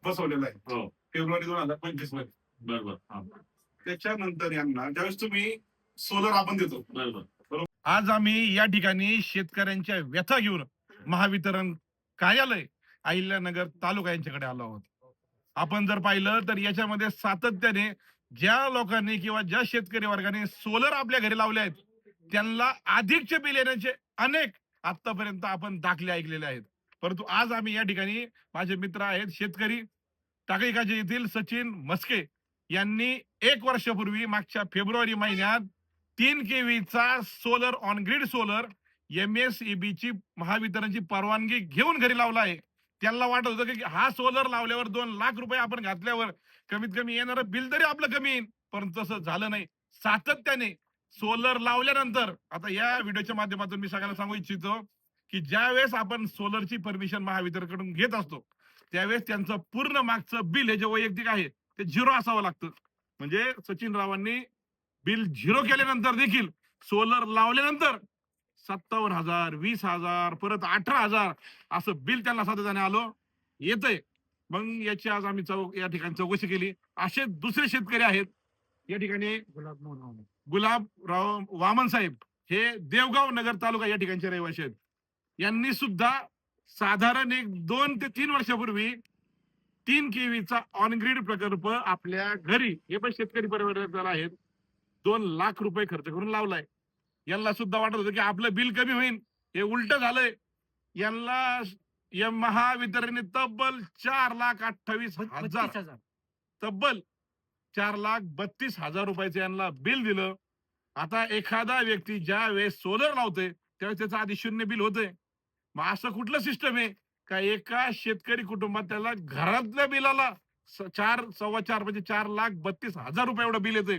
बसवलेला आहे फेब्रुवारी 2025 मध्ये. बरोबर. त्याच्यानंतर यांना ज्यावेळेस तुम्ही सोलर आपण देतो, बरोबर. आज आम्ही या ठिकाणी शेतकऱ्यांच्या व्यथा घेऊन महावितरण कार्यालय अहिल्यानगर तालुका यांच्याकडे आलो आहोत. आपण जर पाहिलं तर याच्यामध्ये सातत्याने ज्या लोकांनी किंवा ज्या शेतकरी वर्गाने सोलर आपल्या घरी लावले आहेत त्यांना अधिकचे बिल येण्याचे अनेक आतापर्यंत आपण दाखले ऐकलेले आहेत. परंतु आज आम्ही या ठिकाणी माझे मित्र आहेत शेतकरी टाकळीकाजी येथील सचिन मस्के यांनी 1 वर्षापूर्वी मागच्या फेब्रुवारी महिन्यात 3 केवीचा solar on grid solar MSEB ची महावितरणची परवानगी घेऊन घरी लावला आहे. त्यांना वाटत होतं की हा सोलर लावल्यावर 2 लाख रुपये आपण घातल्यावर कमीत कमी येणारं बिल तरी आपलं कमी येईल, परंतु तसं झालं नाही. सातत्याने सोलर लावल्यानंतर आता या व्हिडिओच्या माध्यमातून मी सगळ्यांना सांगू इच्छितो की ज्यावेळेस आपण सोलरची परमिशन महावितरणकडून घेत असतो त्यावेळेस त्यांचं पूर्ण मागचं बिल हे जे वैयक्तिक आहे ते 0 असावं लागतं. म्हणजे सचिन रावांनी बिल 0 केल्यानंतर देखील सोलर लावल्यानंतर 57,000, 20,000, परत 18,000 असं बिल त्यांना सातत्याने आलं येतंय. मग याची आज आम्ही या ठिकाणी चौकशी केली. असे दुसरे शेतकरी आहेत या ठिकाणी गुलाबराव वामन साहेब, हे देवगाव नगर तालुका या ठिकाणचे रहिवासी आहेत. यांनी सुद्धा साधारण 2 ते 3 वर्षापूर्वी 3 केवीचा ऑन ग्रीड प्रकल्प आपल्या घरी, हे पण शेतकरी परिवाराला आहेत, 2 लाख रुपये खर्च करून लावलाय. यांना सुद्धा वाटत होतं की आपलं बिल कमी होईल, हे उलट झालंय. यांना या महावितरणने तब्बल 4,28,000 तब्बल 4,32,000 रुपयाचं यांना बिल दिलं. आता एखादा व्यक्ती ज्या वेळेस सोलर लावतोय त्यावेळेस त्याचं आधी 0 बिल होतंय. मग असं कुठलं सिस्टम आहे का एका शेतकरी कुटुंबात त्याला घरातल्या बिलाला 4, 4.25 म्हणजे 4,32,000 रुपये एवढं बिल येतंय.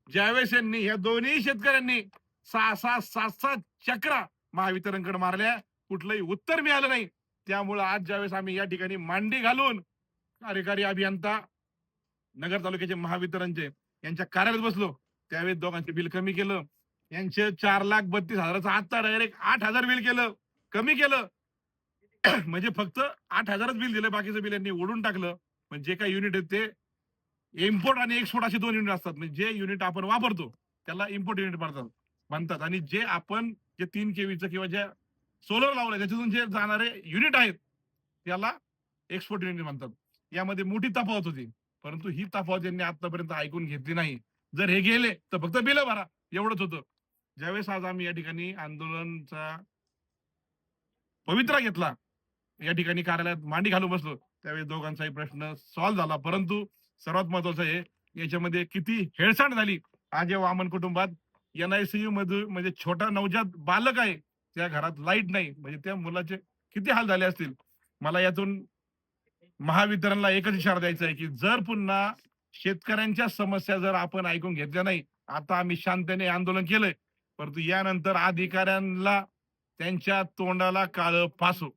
ज्यावेळेस यांनी ह्या दोन्ही शेतकऱ्यांनी 6, 7 चक्रा महावितरणकडे मारल्या, कुठलंही उत्तर मिळालं नाही. त्यामुळं आज ज्यावेळेस आम्ही या ठिकाणी मांडी घालून कार्यकारी अभियंता नगर तालुक्याचे महावितरणचे यांच्या कार्यालयात बसलो त्यावेळेस दोघांचे बिल कमी केलं. यांचे 4,32,000चं आता डायरेक्ट 8,000 बिल केलं, कमी केलं. म्हणजे फक्त 8,000च बिल दिलं, बाकीचं बिल यांनी ओढून टाकलं. म्हणजे जे काही युनिट आहेत ते इम्पोर्ट आणि एक्सपोर्ट असे 2 युनिट असतात. म्हणजे जे युनिट आपण वापरतो त्याला इम्पोर्ट युनिट म्हणतात आणि जे आपण जे 3 केवीचं किंवा जे सोलर लावलंय त्याच्यातून जे जाणारे युनिट आहेत त्याला एक्सपोर्ट युनिट म्हणतात. यामध्ये मोठी तफावत होती, परंतु ही तफावत यांनी आतापर्यंत ऐकून घेतली नाही. जर हे गेले तर फक्त बिल भरा एवढंच होतं. ज्यावेळेस आज आम्ही या ठिकाणी आंदोलनचा पवित्रा घेतला, या ठिकाणी कार्यालयात मांडी घालून बसलो, त्यावेळेस दोघांचाही प्रश्न सॉल्व्ह झाला. परंतु सर्वात महत्वाचं आहे याच्यामध्ये किती हेळसांड झाली. आज या वामन कुटुंबात NICU मध्ये म्हणजे छोटा नवजात बालक आहे, त्या घरात लाईट नाही, म्हणजे त्या मुलाचे किती हाल झाले असतील. मला यातून महावितरणला एकच इशारा द्यायचा आहे की जर पुन्हा शेतकऱ्यांच्या समस्या जर आपण ऐकून घेतल्या नाही, आता आम्ही शांततेने आंदोलन केलंय, परंतु यानंतर अधिकाऱ्यांना त्यांच्या तोंडाला काळं फासू